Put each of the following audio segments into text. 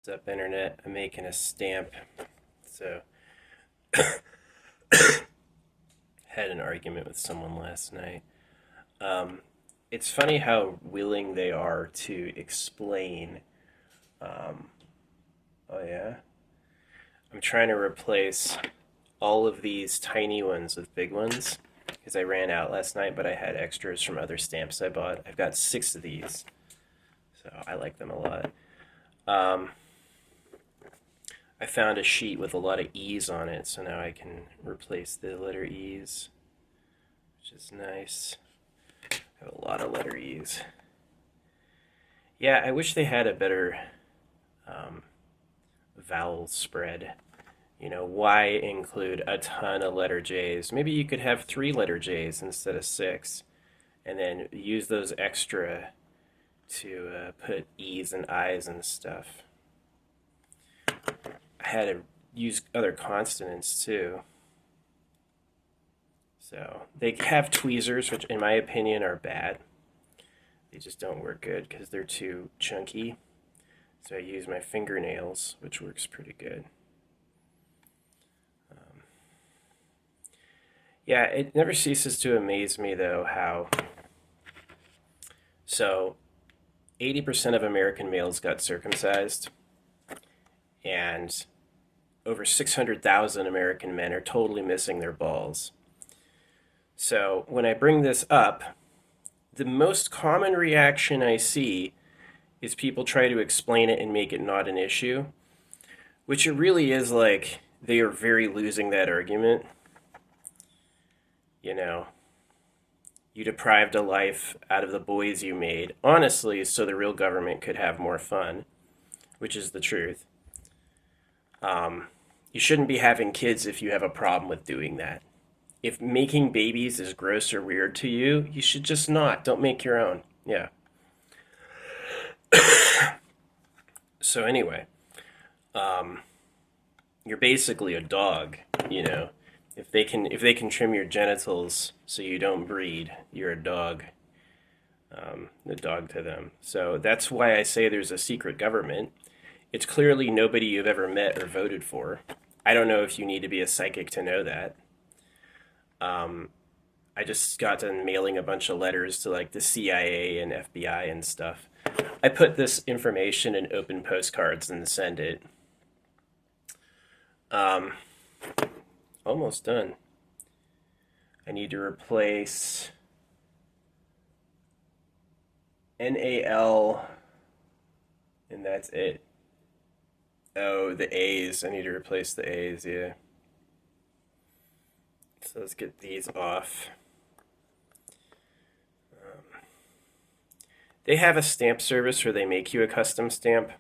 What's up, internet? I'm making a stamp. So, had an argument with someone last night. Um, it's funny how willing they are to explain. Um, oh, yeah? I'm trying to replace all of these tiny ones with big ones because I ran out last night, but I had extras from other stamps I bought. I've got six of these, so I like them a lot. Um, I found a sheet with a lot of E's on it, so now I can replace the letter E's, which is nice. I have a lot of letter E's. Yeah, I wish they had a better um, vowel spread. Why include a ton of letter J's? Maybe you could have three letter J's instead of six, and then use those extra to put E's and I's and stuff. I had to use other consonants too. So they have tweezers, which in my opinion are bad. They just don't work good because they're too chunky. So I use my fingernails, which works pretty good. Yeah, it never ceases to amaze me though how so 80% of American males got circumcised, and over 600,000 American men are totally missing their balls. So when I bring this up, the most common reaction I see is people try to explain it and make it not an issue, which it really is like they are very losing that argument. You know, you deprived a life out of the boys you made, honestly, so the real government could have more fun, which is the truth. You shouldn't be having kids if you have a problem with doing that. If making babies is gross or weird to you, you should just not. Don't make your own. Yeah. So anyway, um, you're basically a dog. You know, if they can trim your genitals so you don't breed, you're a dog. The dog to them. So that's why I say there's a secret government. It's clearly nobody you've ever met or voted for. I don't know if you need to be a psychic to know that. Um, I just got done mailing a bunch of letters to like the CIA and FBI and stuff. I put this information in open postcards and send it. Um, Almost done. I need to replace NAL, and that's it. Oh, the A's. I need to replace the A's, yeah. So let's get these off. They have a stamp service where they make you a custom stamp.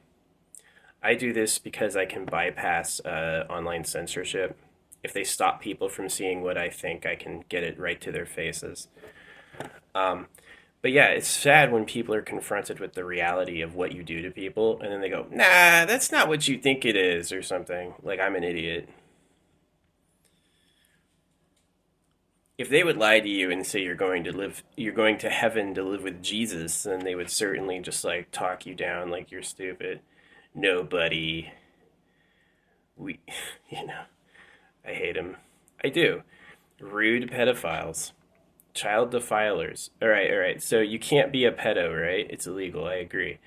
I do this because I can bypass online censorship. If they stop people from seeing what I think, I can get it right to their faces. Um, but yeah, it's sad when people are confronted with the reality of what you do to people, and then they go, "Nah, that's not what you think it is," or something. Like I'm an idiot. If they would lie to you and say you're going to heaven to live with Jesus, then they would certainly just like talk you down like you're stupid. Nobody, we, you know, I hate them. I do. Rude pedophiles, child defilers. All right. So you can't be a pedo, right? It's illegal. I agree.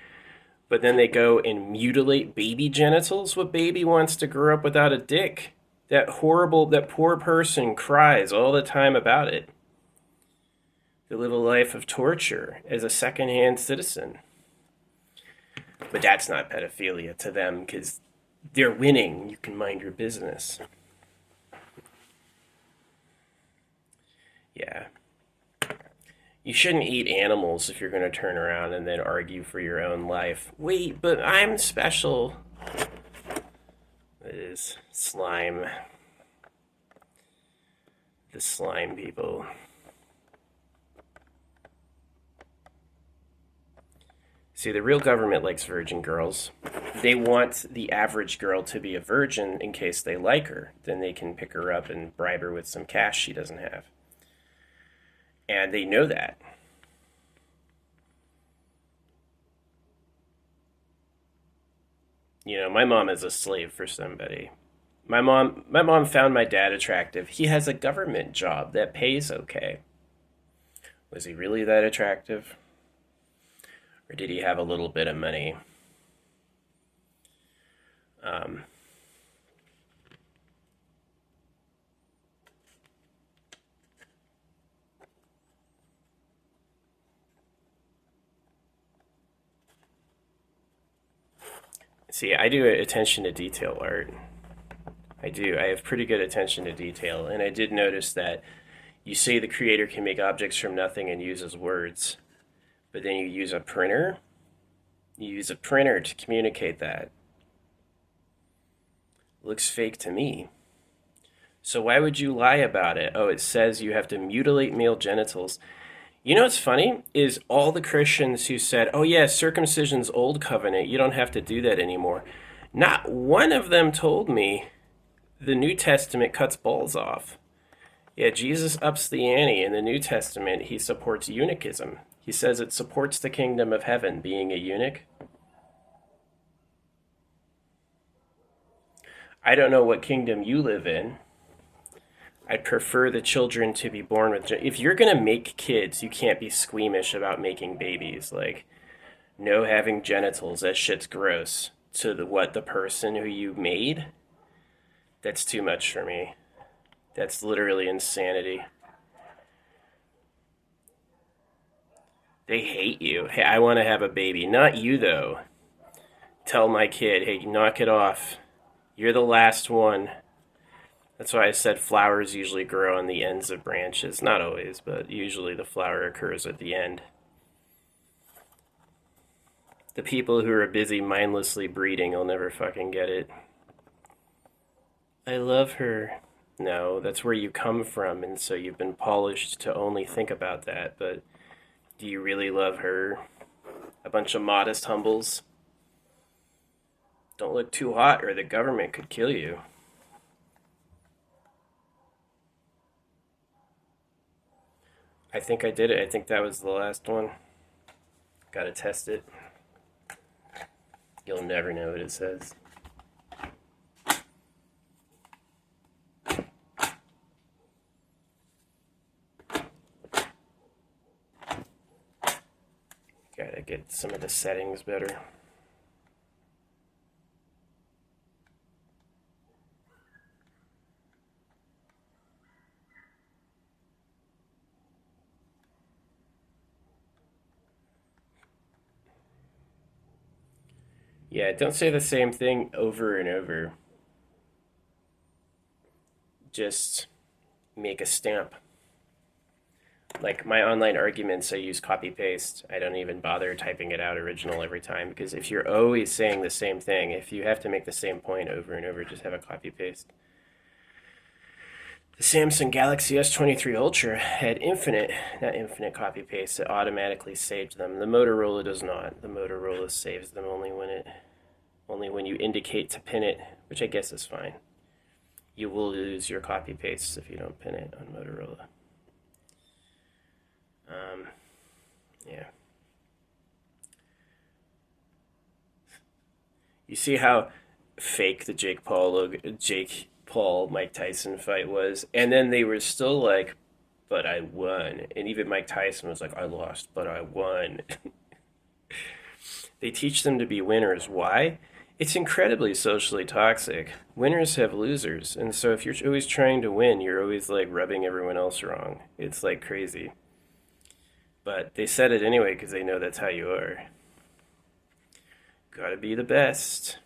But then they go and mutilate baby genitals. What baby wants to grow up without a dick? That poor person cries all the time about it. They live a life of torture as a secondhand citizen. But that's not pedophilia to them because they're winning. You can mind your business. Yeah. You shouldn't eat animals if you're going to turn around and then argue for your own life. Wait, but I'm special. It is slime. The slime people. See, the real government likes virgin girls. They want the average girl to be a virgin in case they like her. Then they can pick her up and bribe her with some cash she doesn't have. And they know that. My mom is a slave for somebody. My mom found my dad attractive. He has a government job that pays okay. Was he really that attractive? Or did he have a little bit of money? Um, See, I do attention to detail art. I do. I have pretty good attention to detail, and I did notice that you say the creator can make objects from nothing and uses words, but then you use a printer. You use a printer to communicate that. Looks fake to me. So why would you lie about it? Oh, it says you have to mutilate male genitals. You know what's funny is all the Christians who said, "Oh yeah, circumcision's old covenant. You don't have to do that anymore." Not one of them told me the New Testament cuts balls off. Yeah, Jesus ups the ante. In the New Testament, he supports eunuchism. He says it supports the kingdom of heaven, being a eunuch. I don't know what kingdom you live in. I'd prefer the children to be born with. If you're gonna make kids, you can't be squeamish about making babies. Like, no having genitals. That shit's gross. To the person who you made. That's too much for me. That's literally insanity. They hate you. Hey, I want to have a baby. Not you though. Tell my kid, hey, knock it off. You're the last one. That's why I said flowers usually grow on the ends of branches. Not always, but usually the flower occurs at the end. The people who are busy mindlessly breeding will never fucking get it. I love her. No, that's where you come from, and so you've been polished to only think about that. But do you really love her? A bunch of modest humbles? Don't look too hot, or the government could kill you. I think I did it. I think that was the last one. Gotta test it. You'll never know what it says. Gotta get some of the settings better. Yeah, don't say the same thing over and over. Just make a stamp. Like my online arguments, I use copy paste. I don't even bother typing it out original every time because if you're always saying the same thing, if you have to make the same point over and over, just have a copy paste. The Samsung Galaxy S23 Ultra had not infinite copy paste. It automatically saved them. The Motorola does not. The Motorola saves them only when you indicate to pin it, which I guess is fine. You will lose your copy pastes if you don't pin it on Motorola. Yeah. You see how fake the Jake Paul Mike Tyson fight was, and then they were still like, "But I won," and even Mike Tyson was like, "I lost, but I won." They teach them to be winners. Why? It's incredibly socially toxic. Winners have losers, and so if you're always trying to win, you're always like rubbing everyone else wrong. It's like crazy. But they said it anyway because they know that's how you are. Gotta be the best.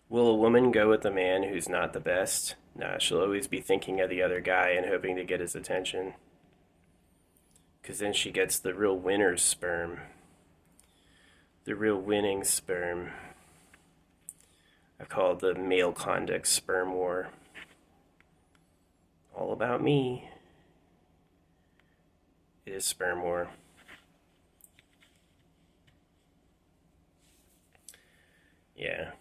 Will a woman go with a man who's not the best? Nah, she'll always be thinking of the other guy and hoping to get his attention. Because then she gets the real winner's sperm. The real winning sperm. I call it the male conduct sperm war. All about me. It is sperm war. Yeah.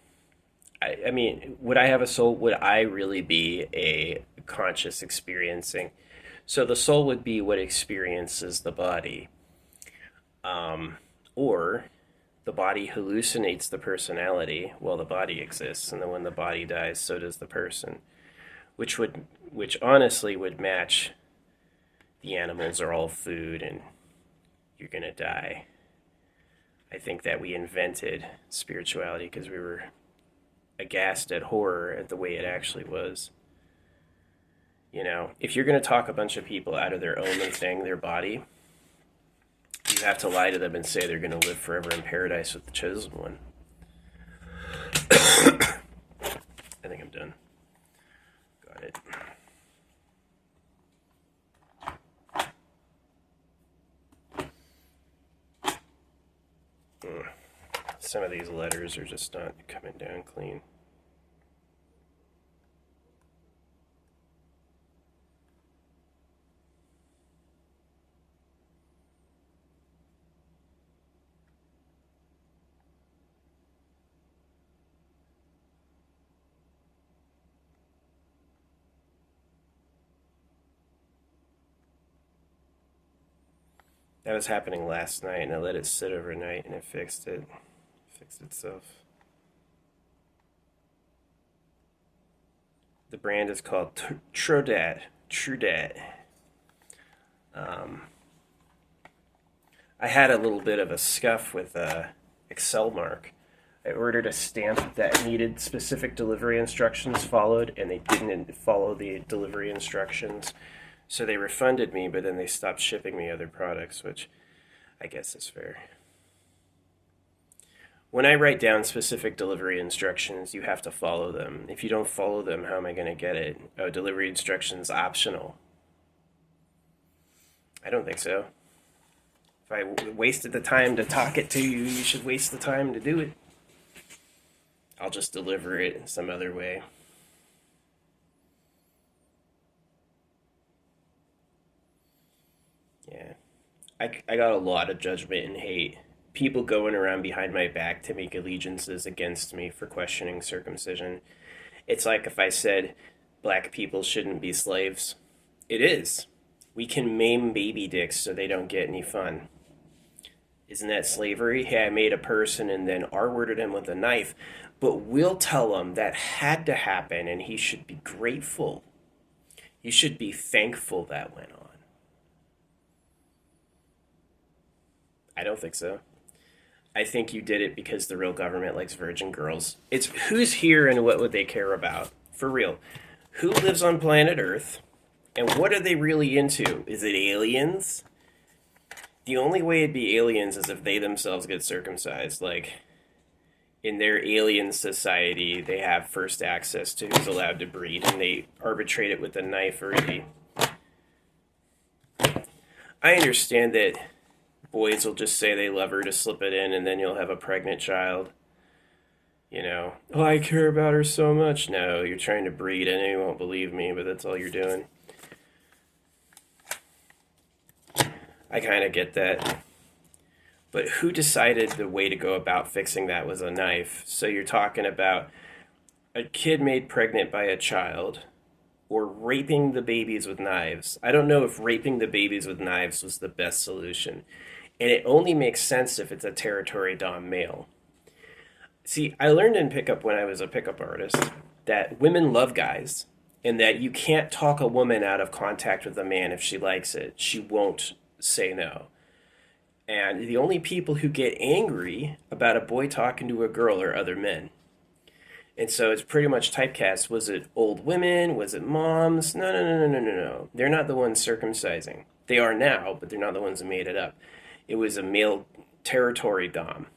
I mean, would I have a soul? Would I really be a conscious experiencing? So the soul would be what experiences the body. Or the body hallucinates the personality while the body exists, and then when the body dies, so does the person, which honestly would match the animals are all food and you're gonna die. I think that we invented spirituality because we were aghast at horror at the way it actually was. You know, if you're going to talk a bunch of people out of their only thing, their body, you have to lie to them and say they're going to live forever in paradise with the chosen one. I think I'm done. Got it. Some of these letters are just not coming down clean. That was happening last night, and I let it sit overnight, and it fixed it. Fixed itself. The brand is called Trodat. Trudat. I had a little bit of a scuff with Excel Mark. I ordered a stamp that needed specific delivery instructions followed, and they didn't follow the delivery instructions. So they refunded me, but then they stopped shipping me other products, which I guess is fair. When I write down specific delivery instructions, you have to follow them. If you don't follow them, how am I going to get it? Oh, delivery instructions optional. I don't think so. If I wasted the time to talk it to you, you should waste the time to do it. I'll just deliver it some other way. Yeah. I got a lot of judgment and hate. People going around behind my back to make allegiances against me for questioning circumcision. It's like if I said black people shouldn't be slaves. It is. We can maim baby dicks so they don't get any fun. Isn't that slavery? Hey, I made a person and then R-worded him with a knife, but we'll tell him that had to happen and he should be grateful. You should be thankful that went on. I don't think so. I think you did it because the real government likes virgin girls. It's who's here and what would they care about? For real. Who lives on planet Earth? And what are they really into? Is it aliens? The only way it'd be aliens is if they themselves get circumcised. Like, in their alien society, they have first access to who's allowed to breed, and they arbitrate it with a knife or I understand that boys will just say they love her to slip it in, and then you'll have a pregnant child. You know, oh, I care about her so much. No, you're trying to breed. I know you won't believe me, but that's all you're doing. I kind of get that. But who decided the way to go about fixing that was a knife? So you're talking about a kid made pregnant by a child or raping the babies with knives. I don't know if raping the babies with knives was the best solution. And it only makes sense if it's a territory dom male. See, I learned in pickup when I was a pickup artist that women love guys and that you can't talk a woman out of contact with a man if she likes it. She won't say no. And the only people who get angry about a boy talking to a girl are other men. And so it's pretty much typecast. Was it old women? Was it moms? No. They're not the ones circumcising. They are now, but they're not the ones who made it up. It was a male territory dom.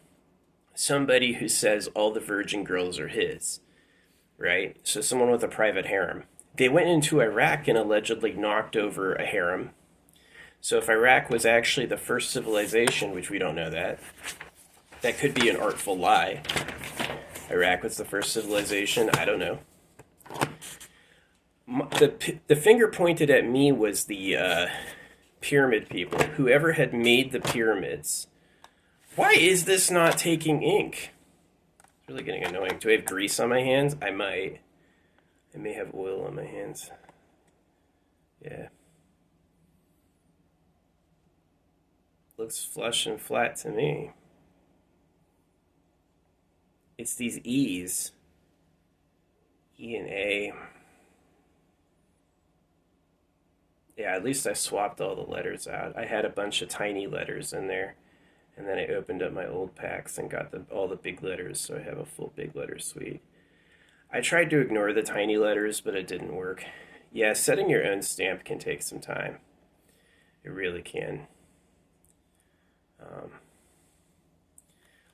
Somebody who says all the virgin girls are his, right? So someone with a private harem. They went into Iraq and allegedly knocked over a harem. So if Iraq was actually the first civilization, which we don't know that could be an artful lie. Iraq was the first civilization. I don't know. The finger pointed at me was the pyramid people. Whoever had made the pyramids. Why is this not taking ink? It's really getting annoying. Do I have grease on my hands? I might. I may have oil on my hands. Yeah. Looks flush and flat to me. It's these E's, E and A. Yeah, at least I swapped all the letters out. I had a bunch of tiny letters in there, and then I opened up my old packs and got all the big letters, so I have a full big letter suite. I tried to ignore the tiny letters, but it didn't work. Yeah, setting your own stamp can take some time. It really can. Um,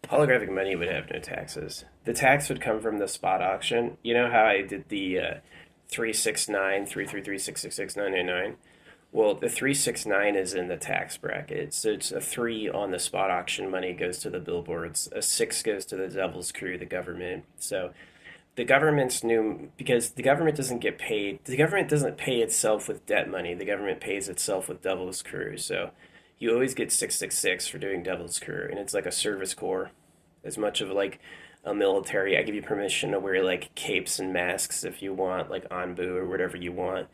Holographic money would have no taxes. The tax would come from the spot auction. You know how I did the 369 Well, the 369 is in the tax bracket. So it's a 3 on the spot auction money goes to the billboards. A 6 goes to the Devil's Crew, the government. So the government's new because the government doesn't get paid. The government doesn't pay itself with debt money. The government pays itself with Devil's Crew. So you always get 666 for doing Devil's Crew, and it's like a service corps, as much of like a military. I give you permission to wear like capes and masks if you want, like Anbu or whatever you want.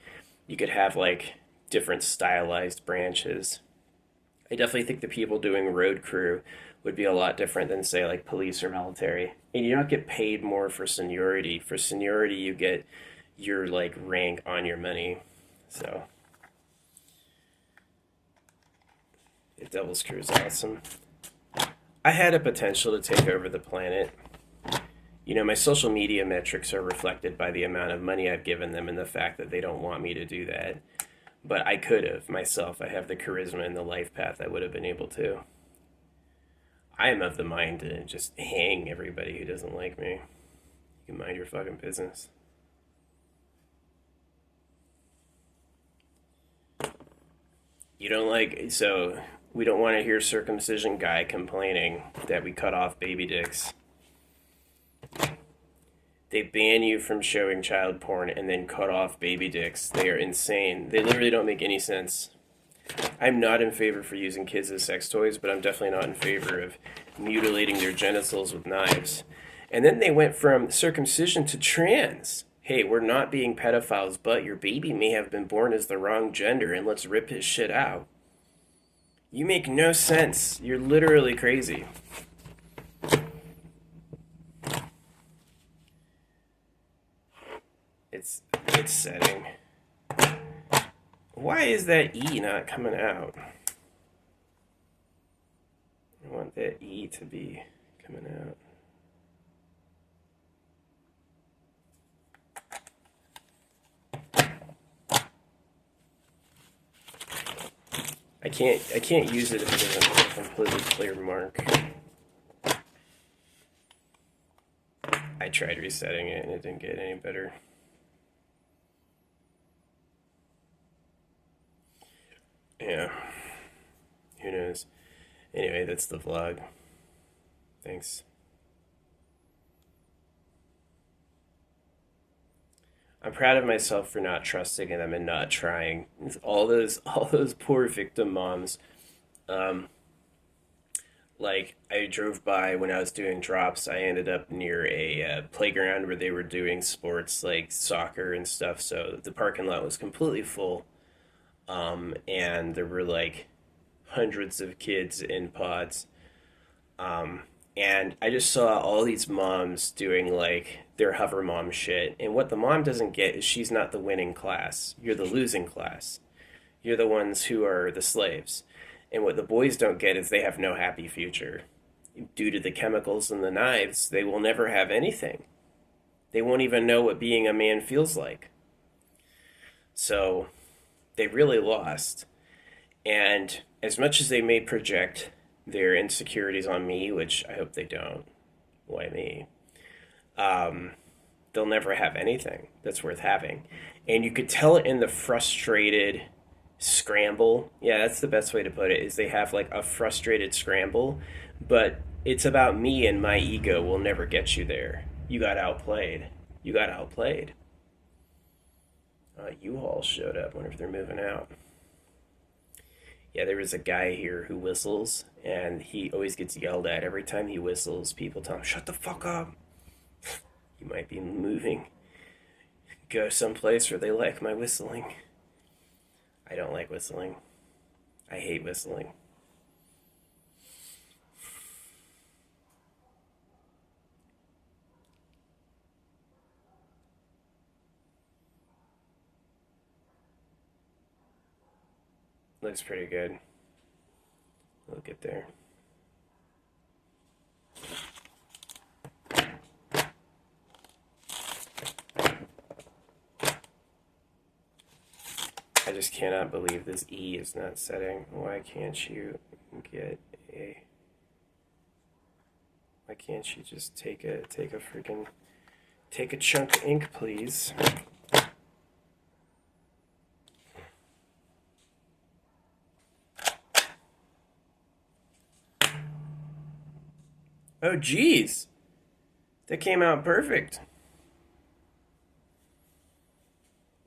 You could have like different stylized branches. I definitely think the people doing road crew would be a lot different than say like police or military. And you don't get paid more for seniority. For seniority, you get your like rank on your money. So, the Devil's Crew is awesome. I had a potential to take over the planet. You know, my social media metrics are reflected by the amount of money I've given them and the fact that they don't want me to do that. But I could have myself. I have the charisma and the life path I would have been able to. I am of the mind to just hang everybody who doesn't like me. You can mind your fucking business. You don't like, so we don't want to hear circumcision guy complaining that we cut off baby dicks. They ban you from showing child porn and then cut off baby dicks. They are insane. They literally don't make any sense. I'm not in favor for using kids as sex toys, but I'm definitely not in favor of mutilating their genitals with knives. And then they went from circumcision to trans. Hey, we're not being pedophiles, but your baby may have been born as the wrong gender, and let's rip his shit out. You make no sense. You're literally crazy. It's setting. Why is that E not coming out? I want that E to be coming out. I can't use it if it doesn't have a completely clear mark. I tried resetting it and it didn't get any better. Yeah. Who knows? Anyway, that's the vlog. Thanks. I'm proud of myself for not trusting them and not trying. All those poor victim moms. Um, like I drove by when I was doing drops. I ended up near a playground where they were doing sports like soccer and stuff. So the parking lot was completely full, and there were like hundreds of kids in pods. Um, and I just saw all these moms doing like their hover mom shit. And what the mom doesn't get is she's not the winning class. You're the losing class. You're the ones who are the slaves. And what the boys don't get is they have no happy future. Due to the chemicals in the knives, they will never have anything. They won't even know what being a man feels like. So they really lost. And as much as they may project their insecurities on me, which I hope they don't, why me? Um, they'll never have anything that's worth having. And you could tell it in the frustrated scramble. Yeah, that's the best way to put it, is they have like a frustrated scramble, but it's about me and my ego will never get you there. You got outplayed. You got outplayed. U-Haul showed up. Wonder if they're moving out. Yeah, there was a guy here who whistles, and he always gets yelled at every time he whistles. People tell him, "Shut the fuck up." You might be moving. Go someplace where they like my whistling. I don't like whistling. I hate whistling. Looks pretty good. We'll get there. I just cannot believe this E is not setting. Why can't you get a... Why can't you just take a freaking... Take a chunk of ink, please. Oh, geez. That came out perfect.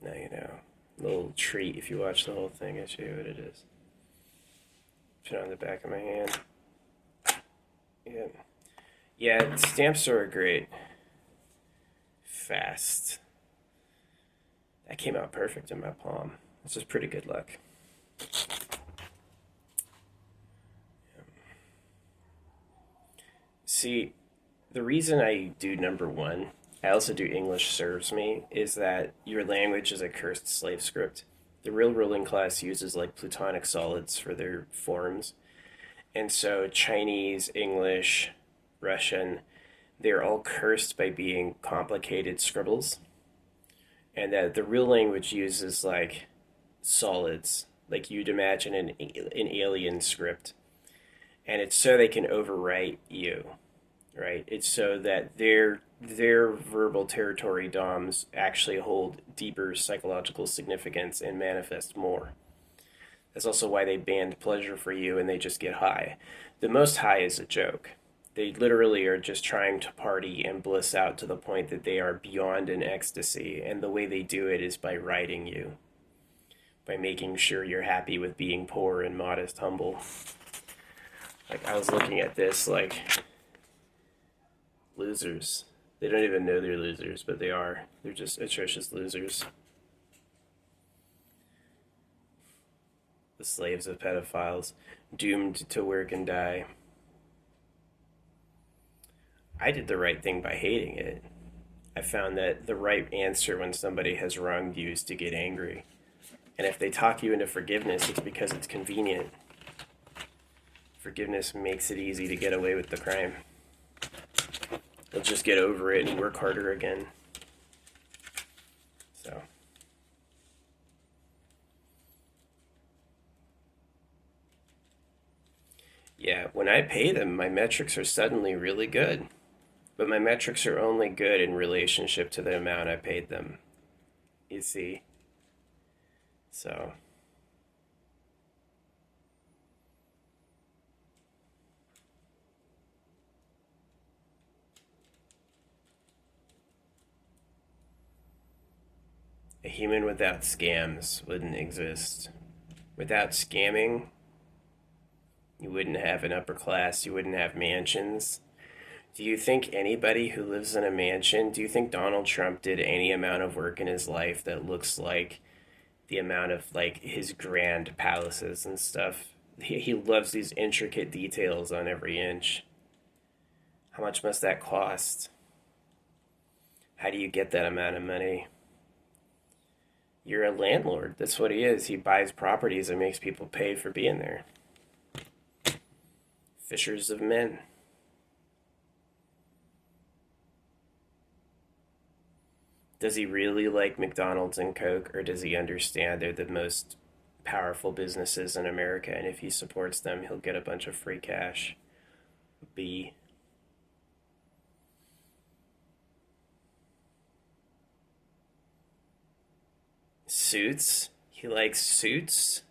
Now you know. A little treat if you watch the whole thing. I'll show you what it is. Put it on the back of my hand. Yeah. Yeah, stamps are great. Fast. That came out perfect in my palm. This is pretty good luck. See, the reason I do number one, I also do English serves me, is that your language is a cursed slave script. The real ruling class uses like plutonic solids for their forms. And so Chinese, English, Russian, they're all cursed by being complicated scribbles. And that the real language uses like solids, like you'd imagine an alien script. And it's so they can overwrite you, right? It's so that their verbal territory DOMs actually hold deeper psychological significance and manifest more. That's also why they banned pleasure for you and they just get high. The most high is a joke. They literally are just trying to party and bliss out to the point that they are beyond an ecstasy, and the way they do it is by riding you, by making sure you're happy with being poor and modest, humble. Like, I was looking at this, like, losers. They don't even know they're losers, but they are. They're just atrocious losers. The slaves of pedophiles, doomed to work and die. I did the right thing by hating it. I found that the right answer when somebody has wronged you is to get angry. And if they talk you into forgiveness, it's because it's convenient. Forgiveness makes it easy to get away with the crime. They'll just get over it and work harder again. So. Yeah, when I pay them, my metrics are suddenly really good. But my metrics are only good in relationship to the amount I paid them. You see? So, a human without scams wouldn't exist. Without scamming, you wouldn't have an upper class, you wouldn't have mansions. Do you think anybody who lives in a mansion, do you think Donald Trump did any amount of work in his life that looks like the amount of like his grand palaces and stuff? He loves these intricate details on every inch. How much must that cost? How do you get that amount of money? You're a landlord. That's what he is. He buys properties and makes people pay for being there. Fishers of men. Does he really like McDonald's and Coke, or does he understand they're the most powerful businesses in America, and if he supports them, he'll get a bunch of free cash? B. Suits? He likes suits?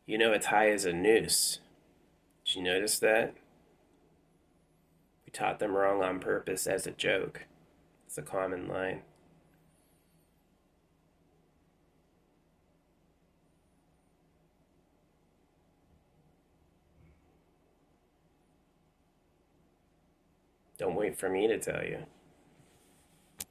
You know a tie is a noose. Did you notice that? We taught them wrong on purpose as a joke. It's a common line. Don't wait for me to tell you.